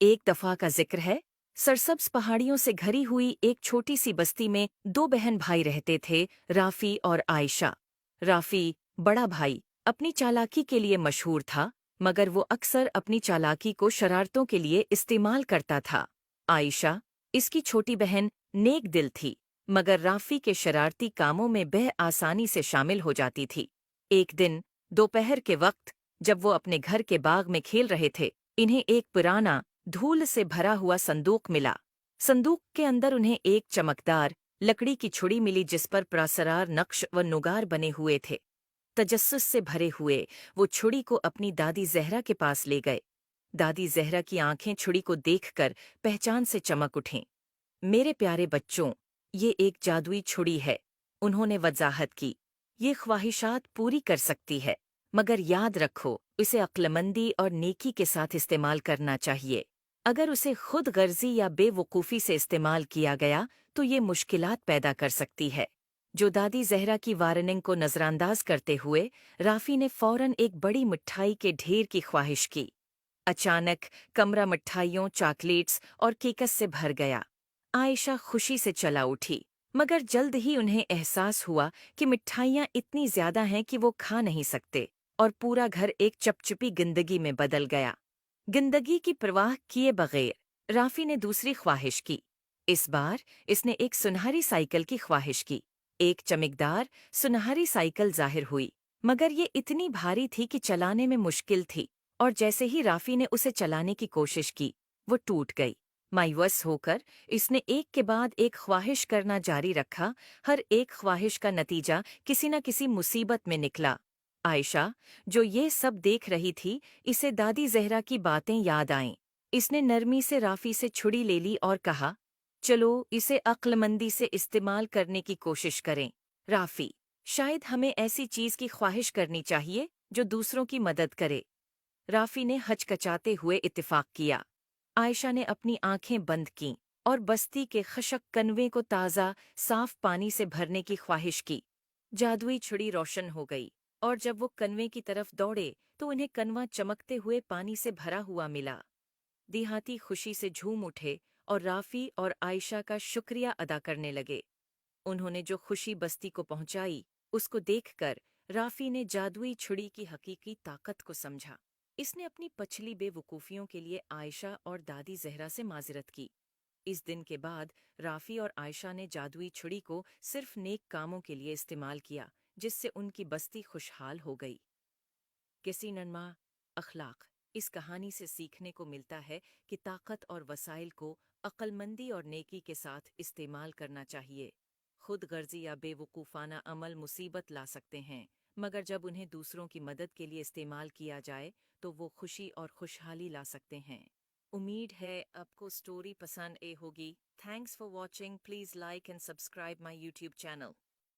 एक दफा का जिक्र है। सरसब्ज पहाड़ियों से घरी हुई एक छोटी सी बस्ती में दो बहन भाई रहते थे, राफी और आयशा। राफी, बड़ा भाई, अपनी चालाकी के लिए मशहूर था, मगर वो अक्सर अपनी चालाकी को शरारतों के लिए इस्तेमाल करता था। आयशा, इसकी छोटी बहन, नेक दिल थी, मगर राफी के शरारती कामों में वह आसानी से शामिल हो जाती थी। एक दिन दोपहर के वक्त, जब वो अपने घर के बाग में खेल रहे थे, इन्हें एक पुराना, धूल से भरा हुआ संदूक मिला। संदूक के अंदर उन्हें एक चमकदार लकड़ी की छुड़ी मिली जिस पर प्रासरार नक्श व नुगार बने हुए थे। तजस्सुस से भरे हुए वो छुड़ी को अपनी दादी जहरा के पास ले गए। दादी जहरा की आंखें छुड़ी को देखकर पहचान से चमक उठीं। मेरे प्यारे बच्चों, ये एक जादुई छुड़ी है, उन्होंने वजाहत की। ये ख्वाहिशात पूरी कर सकती है, मगर याद रखो, इसे अक्लमंदी और नेकी के साथ इस्तेमाल करना चाहिए। अगर उसे खुद गर्जी या बेवकूफ़ी से इस्तेमाल किया गया तो ये मुश्किलात पैदा कर सकती है। जो दादी जहरा की वार्निंग को नज़रअंदाज करते हुए राफी ने फौरन एक बड़ी मिठाई के ढेर की ख्वाहिश की। अचानक कमरा मिठाइयों, चॉकलेट्स और केकस से भर गया। आयशा खुशी से चला उठी, मगर जल्द ही उन्हें एहसास हुआ कि मिठाइयाँ इतनी ज्यादा हैं कि वो खा नहीं सकते, और पूरा घर एक चपचपी जिंदगी में बदल गया। जिंदगी की परवाह किए बगैर राफी ने दूसरी ख्वाहिश की। इस बार इसने एक सुनहरी साइकिल की ख्वाहिश की। एक चमकदार सुनहरी साइकिल जाहिर हुई, मगर ये इतनी भारी थी कि चलाने में मुश्किल थी, और जैसे ही राफी ने उसे चलाने की कोशिश की, वो टूट गई। मायूस होकर इसने एक के बाद एक ख्वाहिश करना जारी रखा। हर एक ख्वाहिश का नतीजा किसी न किसी मुसीबत में निकला। आयशा, जो ये सब देख रही थी, इसे दादी जहरा की बातें याद आईं। इसने नरमी से राफी से छुड़ी ले ली और कहा, चलो इसे अक्लमंदी से इस्तेमाल करने की कोशिश करें। राफी, शायद हमें ऐसी चीज की ख्वाहिश करनी चाहिए जो दूसरों की मदद करे। राफी ने हचकचाते हुए इत्तेफाक किया। आयशा ने अपनी आंखें बंद कीं और बस्ती के खशक कनवे को ताज़ा, साफ पानी से भरने की ख्वाहिश की। जादुई छुड़ी रोशन हो गई, और जब वो कनवे की तरफ दौड़े तो उन्हें कनवा चमकते हुए पानी से भरा हुआ मिला। देहाती खुशी से झूम उठे और राफी और आयशा का शुक्रिया अदा करने लगे। उन्होंने जो खुशी बस्ती को पहुंचाई, उसको देखकर राफी ने जादुई छुड़ी की हकीकी ताकत को समझा। इसने अपनी पछली बेवकूफ़ियों के लिए आयशा और दादी जहरा से माजरत की। इस दिन के बाद राफी और आयशा ने जादुई छुड़ी को सिर्फ नेक कामों के लिए इस्तेमाल किया, जिससे उनकी बस्ती खुशहाल हो गई। किसी नन्मा अखलाक, इस कहानी से सीखने को मिलता है कि ताकत और वसाइल को अक्लमंदी और नेकी के साथ इस्तेमाल करना चाहिए। खुद गर्जी या बेवकूफ़ाना अमल मुसीबत ला सकते हैं, मगर जब उन्हें दूसरों की मदद के लिए इस्तेमाल किया जाए तो वो खुशी और खुशहाली ला सकते हैं। उम्मीद है आपको स्टोरी पसंद आई होगी। Thanks for watching. Please like and subscribe my YouTube channel.